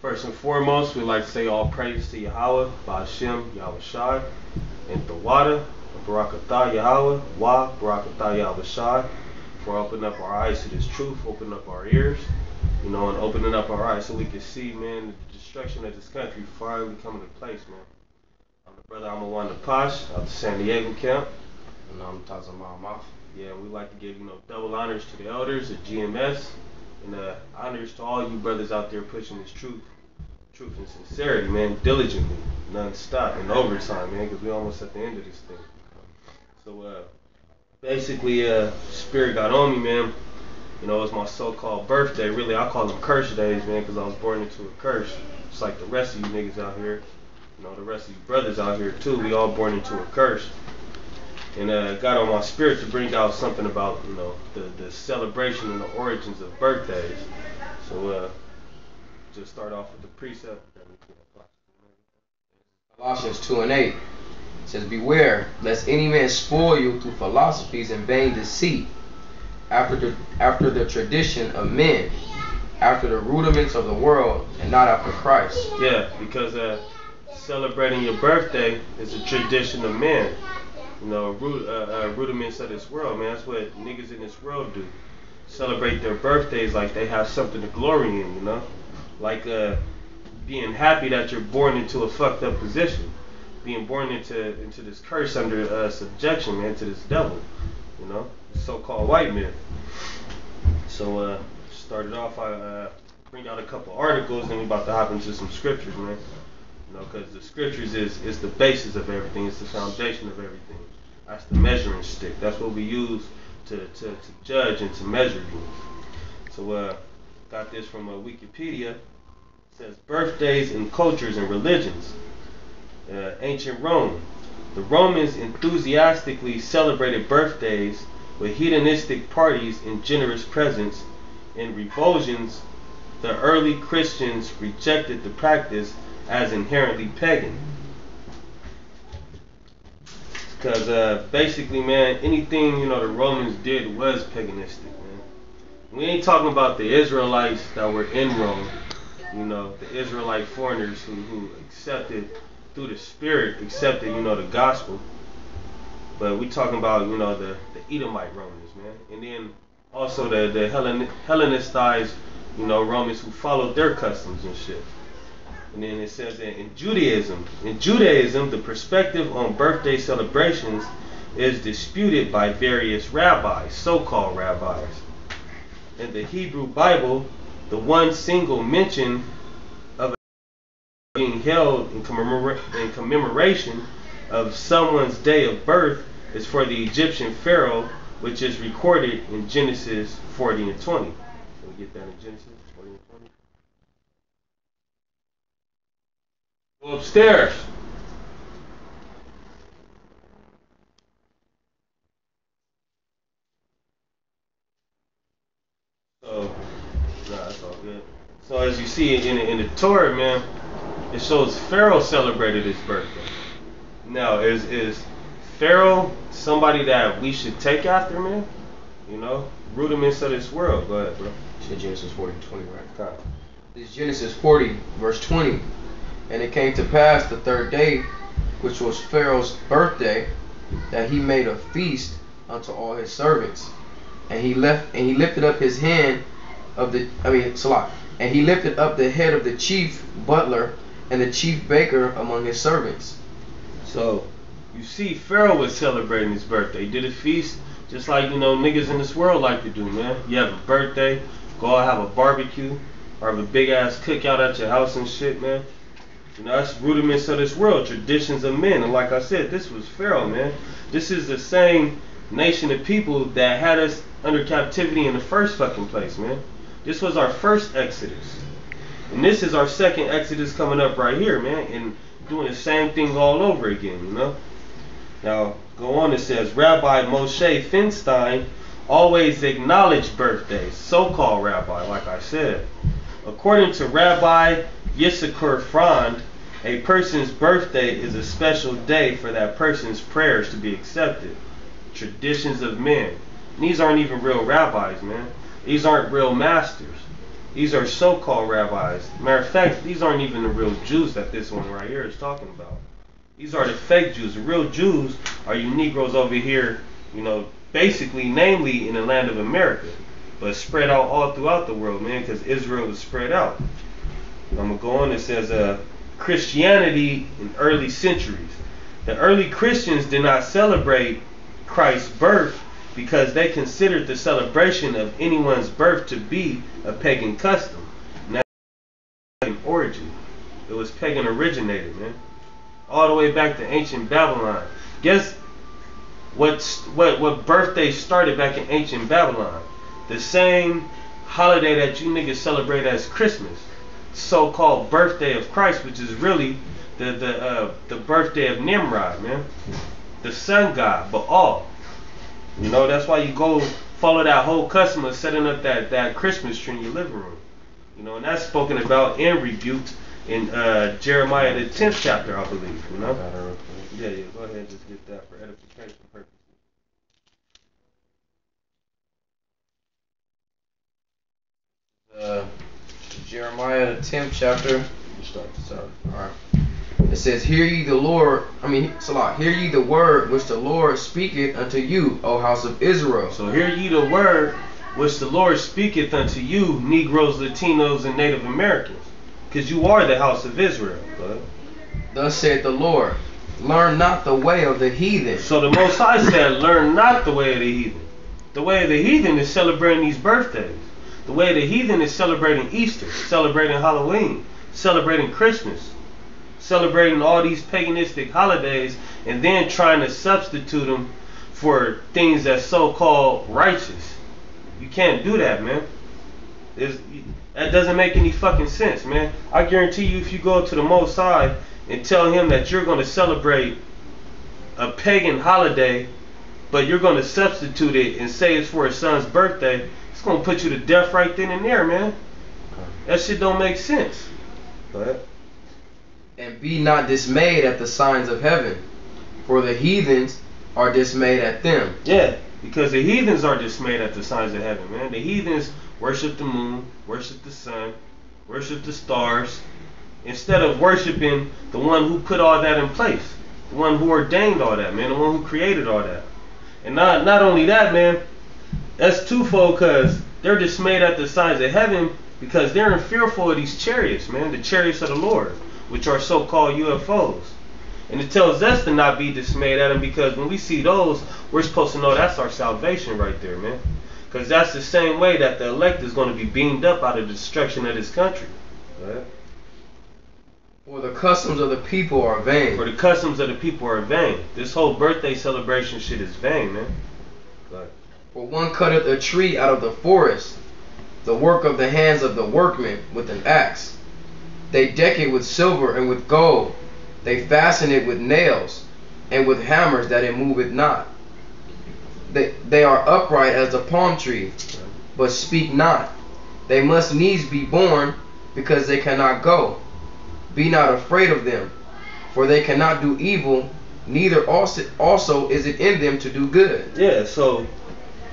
First and foremost, we'd like to say all praise to Yahweh, Ba'ashem, Yahweh Shai, and Tawada, Barakatah Yahweh, Wa, Barakatah Yahweh Shai, for opening up our eyes to this truth, opening up our ears, and opening up our eyes so we can see, man, the destruction of this country finally coming to place, man. I'm the brother Amawanda Posh out the San Diego camp. And I'm Tazama Maf. Yeah, we like to give, double honors to the elders at GMS, and honors to all you brothers out there pushing this truth and sincerity, man, diligently, non-stop, and overtime, man, because we almost at the end of this thing. So, basically, Spirit got on me, man. It was my so-called birthday. Really, I call them curse days, man, because I was born into a curse. Just like the rest of you niggas out here, the rest of you brothers out here, too. We all born into a curse. And got on my spirit to bring out something about, the celebration and the origins of birthdays. So, just start off with the precept. Colossians 2:8 says, "Beware, lest any man spoil you through philosophies and vain deceit, after the tradition of men, after the rudiments of the world, and not after Christ." Yeah, because celebrating your birthday is a tradition of men. Rudiments of this world, man. That's what niggas in this world do. Celebrate their birthdays like they have something to glory in, like being happy that you're born into a fucked up position, being born into this curse under subjection, man, to this devil, so-called white men. So started off, I bring out a couple articles, and we about to hop into some scriptures, man. Because the scriptures is the basis of everything. It's the foundation of everything. That's the measuring stick. That's what we use to judge and to measure you. So got this from Wikipedia. It says birthdays in cultures and religions. Ancient Rome. The Romans enthusiastically celebrated birthdays with heathenistic parties and generous presents. In revulsions, the early Christians rejected the practice as inherently pagan. Because basically, man, anything the Romans did was paganistic, man. We ain't talking about the Israelites that were in Rome, the Israelite foreigners who accepted through the Spirit, accepted the gospel. But we talking about the Edomite Romans, man, and then also the Hellenicized Romans who followed their customs and shit. And then it says that in Judaism, the perspective on birthday celebrations is disputed by various rabbis, so-called rabbis. In the Hebrew Bible, the one single mention of being held in commemoration of someone's day of birth is for the Egyptian pharaoh, which is recorded in Genesis 40 and 20. Can we get that in Genesis 40 and 20? Go upstairs. So, that's all good. So as you see in the Torah, man, it shows Pharaoh celebrated his birthday. Now, is Pharaoh somebody that we should take after, man? Rudiments of this world. Go ahead, bro. You said Genesis 40 and 20, right? Okay. This is Genesis 40, verse 20. "And it came to pass the third day, which was Pharaoh's birthday, that he made a feast unto all his servants. And he lifted up his hand of the and he lifted up the head of the chief butler and the chief baker among his servants." So you see, Pharaoh was celebrating his birthday. He did a feast just like niggas in this world like to do, man. You have a birthday, go out have a barbecue or have a big ass cookout at your house and shit, man. That's rudiments of this world, traditions of men. And like I said, this was Pharaoh, man. This is the same nation of people that had us under captivity in the first fucking place, man. This was our first Exodus. And this is our second Exodus coming up right here, man. And doing the same thing all over again, Now, go on, it says, Rabbi Moshe Feinstein always acknowledged birthdays, so-called rabbi, like I said. According to Rabbi Yissakur Frond, a person's birthday is a special day for that person's prayers to be accepted. Traditions of men. And these aren't even real rabbis, man. These aren't real masters. These are so-called rabbis. Matter of fact, these aren't even the real Jews that this one right here is talking about. These are the fake Jews. The real Jews are you Negroes over here, you know, basically, namely in the land of America, but spread out all throughout the world, man, because Israel is spread out. I'm going to go on. It says, Christianity in early centuries. The early Christians did not celebrate Christ's birth because they considered the celebration of anyone's birth to be a pagan custom. And that's pagan origin. It was pagan originated, man. All the way back to ancient Babylon. Guess what birthday started back in ancient Babylon? The same holiday that you niggas celebrate as Christmas. So-called birthday of Christ, which is really the birthday of Nimrod, man. The sun god, Baal. You know, that's why you go follow that whole custom of setting up that Christmas tree in your living room. You know, and that's spoken about and rebuked in Jeremiah the 10th chapter, I believe. You know? Yeah, go ahead and just get that for edification purposes. Jeremiah the 10th chapter. Alright. It says, Hear ye the word which the Lord speaketh unto you, O house of Israel. So hear ye the word which the Lord speaketh unto you, Negroes, Latinos, and Native Americans, because you are the house of Israel. But thus saith the Lord, learn not the way of the heathen. So the Most High said, learn not the way of the heathen. The way of the heathen is celebrating these birthdays. The way of the heathen is celebrating Easter, celebrating Halloween, celebrating Christmas, celebrating all these paganistic holidays, and then trying to substitute them for things that's so-called righteous. You can't do that, man. That doesn't make any fucking sense, man. I guarantee you, if you go to the Most High and tell him that you're going to celebrate a pagan holiday, but you're going to substitute it and say it's for his son's birthday, it's going to put you to death right then and there, man. That shit don't make sense. Go ahead. And be not dismayed at the signs of heaven, for the heathens are dismayed at them. Yeah, because the heathens are dismayed at the signs of heaven, man. The heathens worship the moon, worship the sun, worship the stars, instead of worshiping the one who put all that in place, the one who ordained all that, man, the one who created all that. And not only that, man, that's twofold, because they're dismayed at the signs of heaven because they're fearful of these chariots, man, the chariots of the Lord, which are so-called UFOs. And it tells us to not be dismayed at them, because when we see those, we're supposed to know that's our salvation right there, man. Because that's the same way that the elect is going to be beamed up out of the destruction of this country. Right? For the customs of the people are vain. For the customs of the people are vain. This whole birthday celebration shit is vain, man. Right. For one cutteth a tree out of the forest, the work of the hands of the workmen with an axe. They deck it with silver and with gold. They fasten it with nails, and with hammers that it moveth not. They are upright as the palm tree, but speak not. They must needs be born, because they cannot go. Be not afraid of them, for they cannot do evil, neither also is it in them to do good. Yeah, so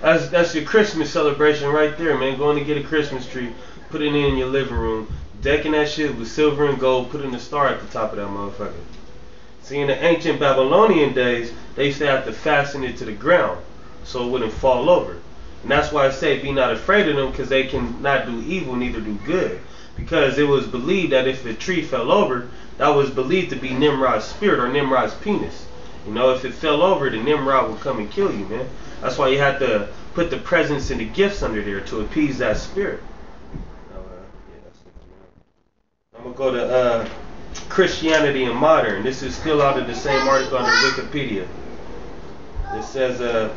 that's your Christmas celebration right there, man. Going to get a Christmas tree, put it in your living room, decking that shit with silver and gold, putting a star at the top of that motherfucker. See, in the ancient Babylonian days, they used to have to fasten it to the ground so it wouldn't fall over. And that's why I say be not afraid of them, because they cannot do evil, neither do good. Because it was believed that if the tree fell over, that was believed to be Nimrod's spirit or Nimrod's penis. You know, if it fell over, then Nimrod would come and kill you, man. That's why you had to put the presents and the gifts under there to appease that spirit. I'm going to go to Christianity and Modern. This is still out of the same article under Wikipedia. It says,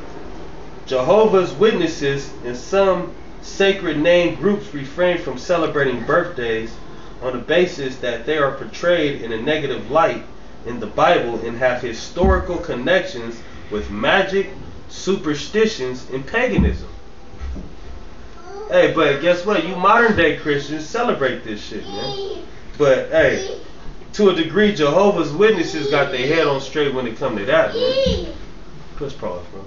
Jehovah's Witnesses and some sacred name groups refrain from celebrating birthdays on the basis that they are portrayed in a negative light in the Bible and have historical connections with magic, superstitions, and paganism. Hey, but guess what? You modern day Christians celebrate this shit, man. But hey, to a degree, Jehovah's Witnesses got their head on straight when it come to that, man. Push pause, bro.